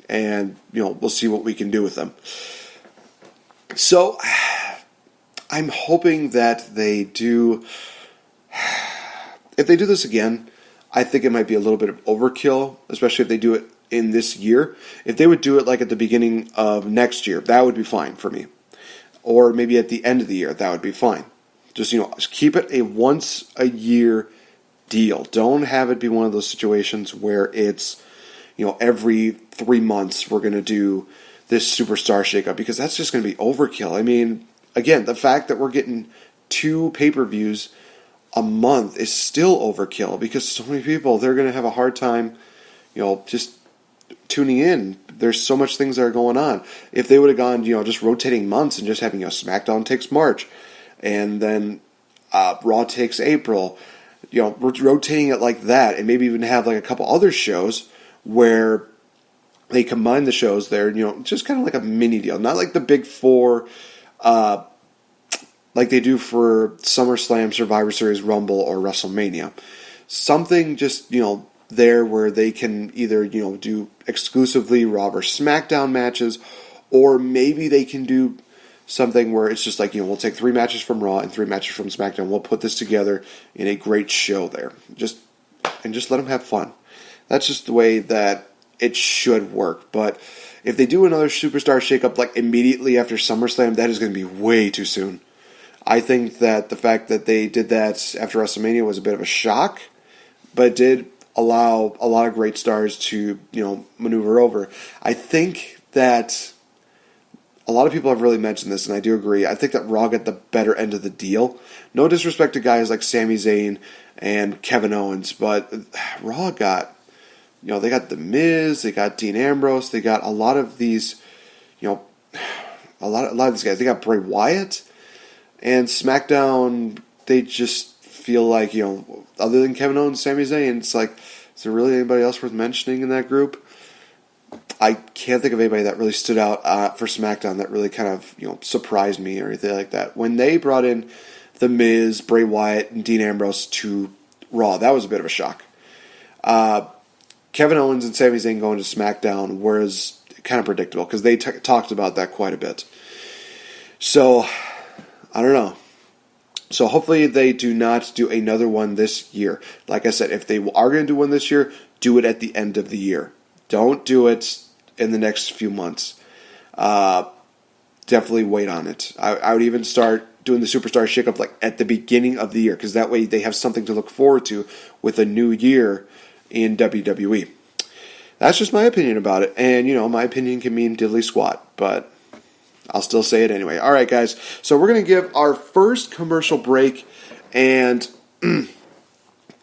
and we'll see what we can do with them. So I'm hoping that they do. If they do this again, I think it might be a little bit of overkill, especially if they do it in this year. If they would do it like at the beginning of next year, that would be fine for me. Or maybe at the end of the year, that would be fine. Just keep it a once a year deal. Don't have it be one of those situations where it's every 3 months we're going to do this superstar shakeup, because that's just going to be overkill. I mean, again, the fact that we're getting 2 pay-per-views a month is still overkill, because so many people, they're going to have a hard time, just tuning in. There's so much things that are going on. If they would have gone, just rotating months and just having, SmackDown takes March, and then Raw takes April, rotating it like that, and maybe even have like a couple other shows where they combine the shows there, just kind of like a mini deal. Not like the big 4, like they do for SummerSlam, Survivor Series, Rumble, or WrestleMania. Something just, there where they can either, do exclusively Raw or SmackDown matches, or maybe they can do something where it's just like, we'll take 3 matches from Raw and 3 matches from SmackDown. We'll put this together in a great show there. Just let them have fun. That's just the way that it should work. But if they do another superstar shakeup like immediately after SummerSlam, that is going to be way too soon. I think that the fact that they did that after WrestleMania was a bit of a shock, but it did allow a lot of great stars to, maneuver over. I think that a lot of people have really mentioned this, and I do agree. I think that Raw got the better end of the deal. No disrespect to guys like Sami Zayn and Kevin Owens, but Raw got, they got The Miz, they got Dean Ambrose, they got a lot of these, a lot of these guys. They got Bray Wyatt. And SmackDown, they just feel like, other than Kevin Owens and Sami Zayn, it's like, is there really anybody else worth mentioning in that group? I can't think of anybody that really stood out for SmackDown that really kind of, surprised me or anything like that. When they brought in The Miz, Bray Wyatt, and Dean Ambrose to Raw, that was a bit of a shock. Kevin Owens and Sami Zayn going to SmackDown was kind of predictable, because they talked about that quite a bit. So I don't know. So hopefully they do not do another one this year. Like I said, if they are going to do one this year, do it at the end of the year. Don't do it in the next few months. Definitely wait on it. I would even start doing the Superstar Shakeup like at the beginning of the year, because that way they have something to look forward to with a new year in WWE. That's just my opinion about it. And, my opinion can mean diddly squat, but I'll still say it anyway. All right, guys. So we're going to give our first commercial break and going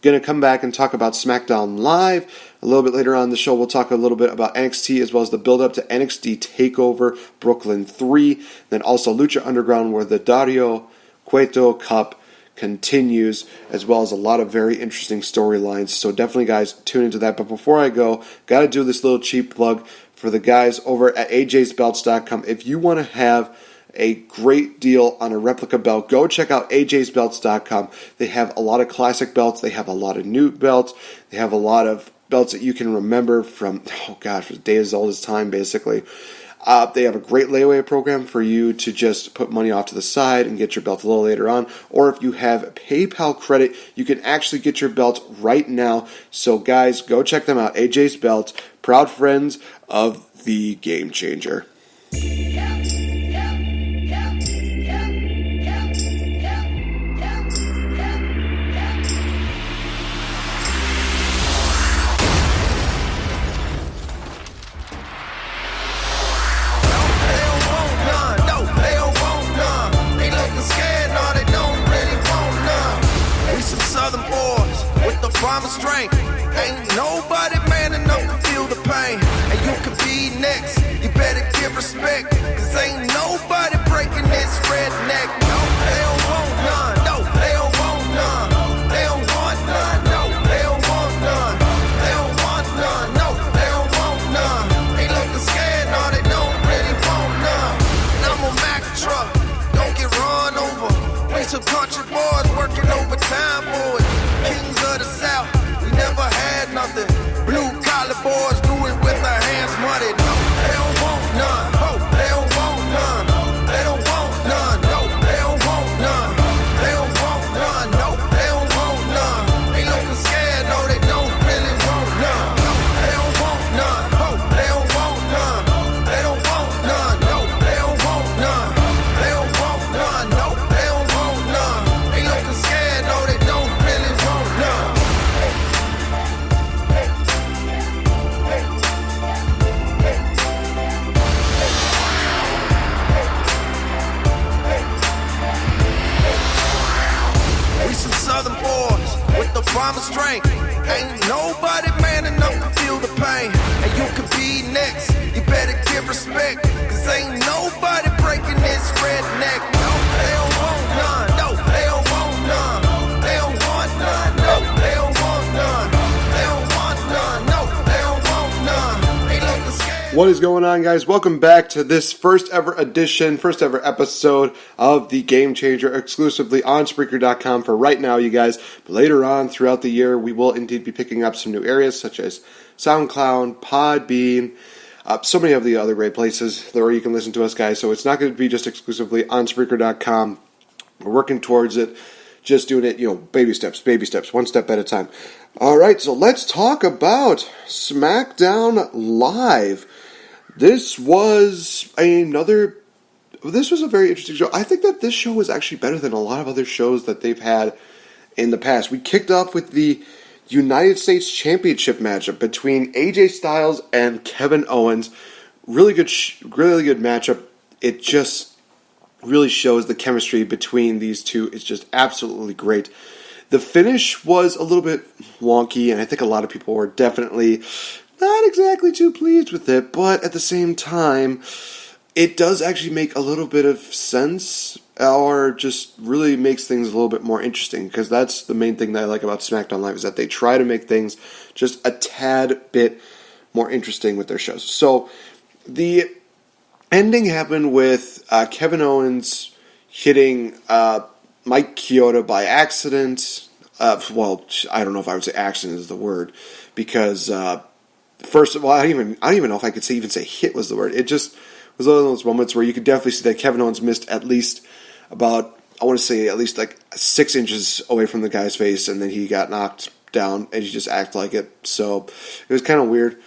to come back and talk about SmackDown Live. A little bit later on in the show, we'll talk a little bit about NXT as well as the build-up to NXT TakeOver Brooklyn 3. Then also Lucha Underground, where the Dario Cueto Cup continues, as well as a lot of very interesting storylines. So definitely, guys, tune into that. But before I go, got to do this little cheap plug for the guys over at ajsbelts.com. If you want to have a great deal on a replica belt, go check out ajsbelts.com. They have a lot of classic belts. They have a lot of new belts. They have a lot of belts that you can remember from, for days as old as time, basically. They have a great layaway program for you to just put money off to the side and get your belt a little later on. Or if you have PayPal credit, you can actually get your belt right now. So guys, go check them out. AJ's Belts, proud friends of the Game Changer. Farmer strength. Ain't nobody man enough to feel the pain. And you could be next. You better give respect. Cause ain't nobody breaking this redneck. No, they don't want none. No, they don't want none. They don't want none. No, they don't want none. They don't want none. No, they don't want none. They looking scared. No, they don't really want none. And I'm a Mack truck. Don't get run over. We some country boys working overtime, boys. Kings of the South, we never had nothing. Blue collar boys do it with our hands muddy. No, from a strength. Ain't nobody man enough to feel the pain. And you could be next, you better give respect. Cause ain't nobody breaking this redneck. No, they don't want none. No, they don't want none. They don't want none. No, they don't want none. They don't want none. No, they don't want none. They looking scared. What is going on, guys? Welcome back to this first ever episode of the Game Changer, exclusively on Spreaker.com for right now, you guys. But later on throughout the year, we will indeed be picking up some new areas such as SoundCloud, Podbean, so many of the other great places where you can listen to us, guys. So it's not going to be just exclusively on Spreaker.com. We're working towards it, just doing it, baby steps, one step at a time. All right, so let's talk about Smackdown Live. This was a very interesting show. I think that this show was actually better than a lot of other shows that they've had in the past. We kicked off with the United States Championship matchup between AJ Styles and Kevin Owens. Really good matchup. It just really shows the chemistry between these two. It's just absolutely great. The finish was a little bit wonky, and I think a lot of people were definitely not exactly too pleased with it, but at the same time, it does actually make a little bit of sense, or just really makes things a little bit more interesting, because that's the main thing that I like about SmackDown Live, is that they try to make things just a tad bit more interesting with their shows. So, the ending happened with Kevin Owens hitting Mike Chioda by accident. Well, I don't know if I would say accident is the word, because first of all, I don't even know if I could even say hit was the word. It just was one of those moments where you could definitely see that Kevin Owens missed at least about, I want to say at least like 6 inches away from the guy's face, and then he got knocked down, and he just acted like it. So it was kind of weird.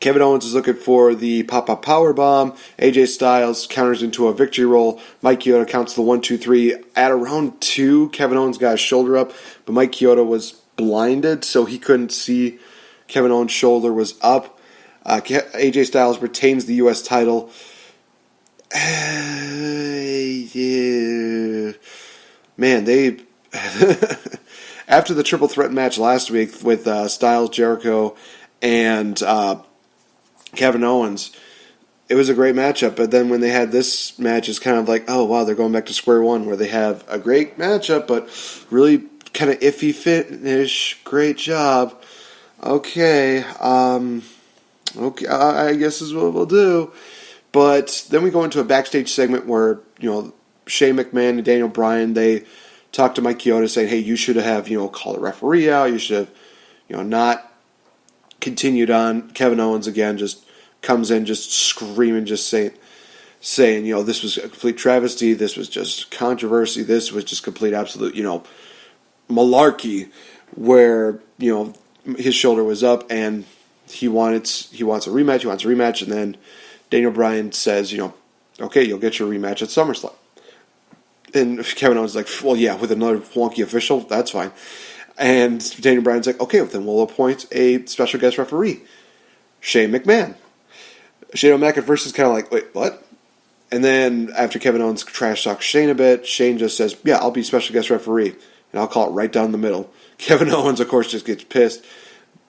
Kevin Owens is looking for the pop-up power bomb. AJ Styles counters into a victory roll. Mike Chioda counts the 1, 2, 3. At around 2, Kevin Owens got his shoulder up, but Mike Chioda was blinded, so he couldn't see Kevin Owens' shoulder was up. AJ Styles retains the U.S. title. Yeah. Man, they after the triple threat match last week with Styles, Jericho, and Kevin Owens, it was a great matchup. But then when they had this match, it's kind of like, oh wow, they're going back to square one, where they have a great matchup, but really kind of iffy finish. Great job. Okay, I guess is what we'll do. But then we go into a backstage segment where, Shane McMahon and Daniel Bryan, they talk to Mike Chioda saying, hey, you should have, called a referee out. You should have, not continued on. Kevin Owens, again, just comes in just screaming, just saying, this was a complete travesty. This was just controversy. This was just complete absolute, malarkey, where, his shoulder was up, and he wants a rematch, and then Daniel Bryan says, okay, you'll get your rematch at SummerSlam. And Kevin Owens is like, well, yeah, with another wonky official, that's fine. And Daniel Bryan's like, okay, well, then we'll appoint a special guest referee, Shane McMahon. Shane O'Mac at first is kind of like, wait, what? And then after Kevin Owens trash talks Shane a bit, Shane just says, yeah, I'll be special guest referee, and I'll call it right down the middle. Kevin Owens, of course, just gets pissed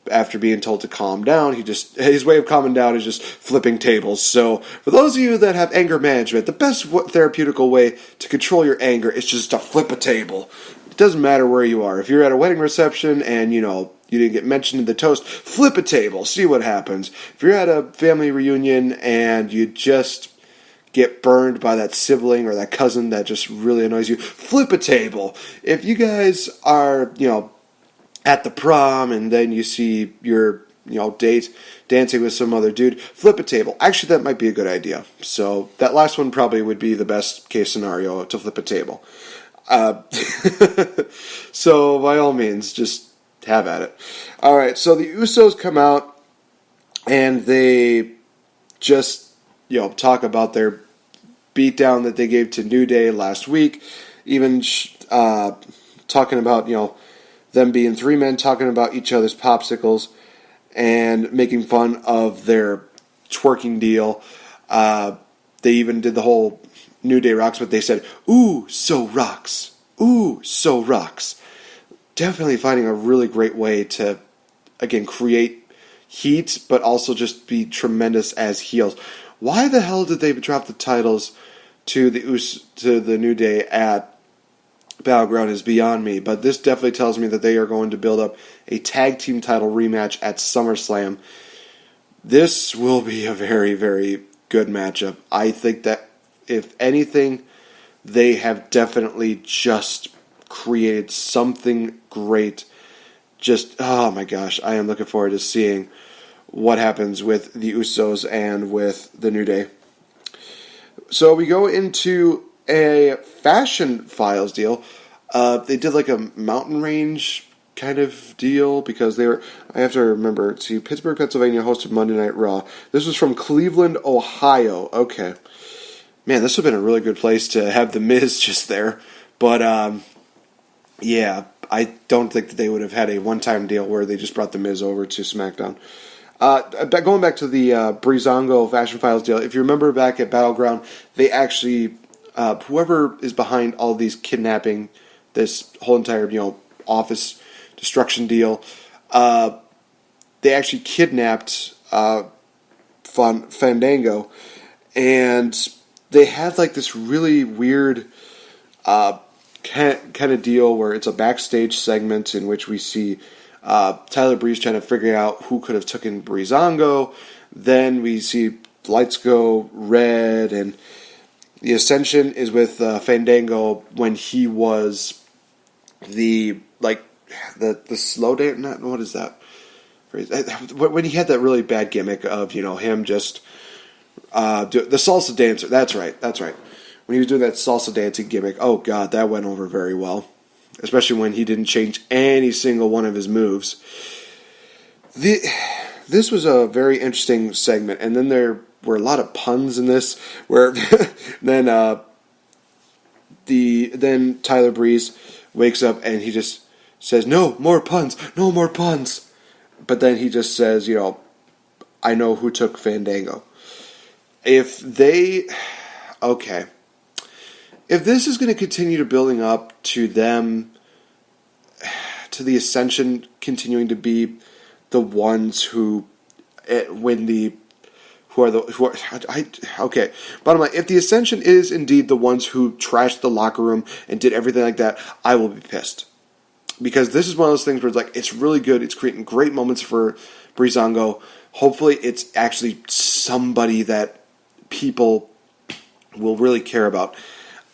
after being told to calm down. His way of calming down is just flipping tables. So, for those of you that have anger management, the best therapeutical way to control your anger is just to flip a table. It doesn't matter where you are. If you're at a wedding reception and, you didn't get mentioned in the toast, flip a table, see what happens. If you're at a family reunion and you just get burned by that sibling or that cousin that just really annoys you, flip a table. If you guys are, at the prom and then you see your, date dancing with some other dude, flip a table. Actually, that might be a good idea. So that last one probably would be the best case scenario, to flip a table. So by all means, just have at it. All right, so the Usos come out and they just, talk about their beatdown that they gave to New Day last week. Even talking about, them being 3 men, talking about each other's popsicles and making fun of their twerking deal. They even did the whole New Day rocks, but they said, ooh, so rocks. Ooh, so rocks. definitely finding a really great way to, again, create heat, but also just be tremendous as heels. Why the hell did they drop the titles to the New Day at Battleground is beyond me, but this definitely tells me that they are going to build up a tag team title rematch at SummerSlam. This will be a very, very good matchup. I think that, if anything, they have definitely just created something great. Just, oh my gosh, I am looking forward to seeing what happens with the Usos and with the New Day. So we go into a Fashion Files deal. They did like a mountain range kind of deal because they were, I have to remember, Pittsburgh, Pennsylvania hosted Monday Night Raw. This was from Cleveland, Ohio. Okay. Man, this would have been a really good place to have The Miz just there. But, yeah, I don't think that they would have had a one-time deal where they just brought The Miz over to SmackDown. Going back to the Breezango Fashion Files deal, if you remember back at Battleground, they actually, whoever is behind all these kidnapping, this whole entire, office destruction deal, they actually kidnapped Fandango, and they had like this really weird kind of deal where it's a backstage segment in which we see Tyler Breeze trying to figure out who could have taken Breezango. Then we see lights go red, and the Ascension is with Fandango when he was the slow dance. What is that phrase? When he had that really bad gimmick of him just the salsa dancer. That's right. When he was doing that salsa dancing gimmick. Oh God, that went over very well. Especially when he didn't change any single one of his moves. This was a very interesting segment, and then there were a lot of puns in this. Where then Tyler Breeze wakes up and he just says, "No more puns, no more puns." But then he just says, "I know who took Fandango." If this is going to continue to building up to them, to the Ascension continuing to be the ones who win the, bottom line, if the Ascension is indeed the ones who trashed the locker room and did everything like that, I will be pissed. Because this is one of those things where it's really good, it's creating great moments for Breezango. Hopefully it's actually somebody that people will really care about.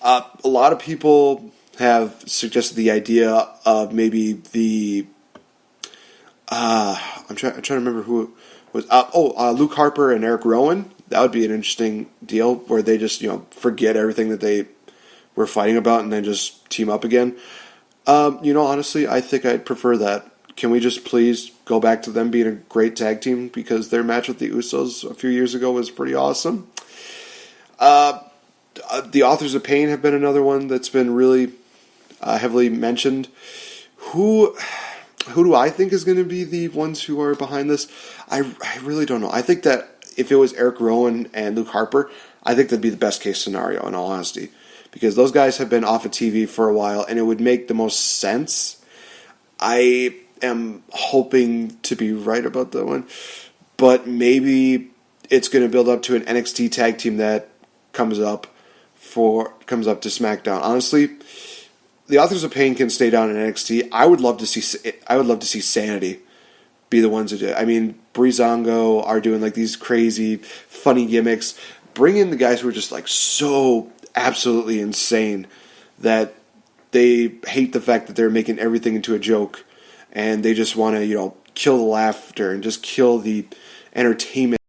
A lot of people have suggested the idea of maybe the I'm trying to remember who it was. Luke Harper and Eric Rowan. That would be an interesting deal where they just forget everything that they were fighting about and then just team up again. Honestly, I think I'd prefer that. Can we just please go back to them being a great tag team, because their match with the Usos a few years ago was pretty awesome. The Authors of Pain have been another one that's been really heavily mentioned. Who do I think is going to be the ones who are behind this? I really don't know. I think that if it was Eric Rowan and Luke Harper, I think that'd be the best case scenario, in all honesty. Because those guys have been off of TV for a while, and it would make the most sense. I am hoping to be right about that one. But maybe it's going to build up to an NXT tag team that comes up to SmackDown. Honestly, the Authors of Pain can stay down in NXT. I would love to see Sanity be the ones who do it. I mean, Breezango are doing these crazy, funny gimmicks. Bring in the guys who are just so absolutely insane that they hate the fact that they're making everything into a joke, and they just want to, kill the laughter and just kill the entertainment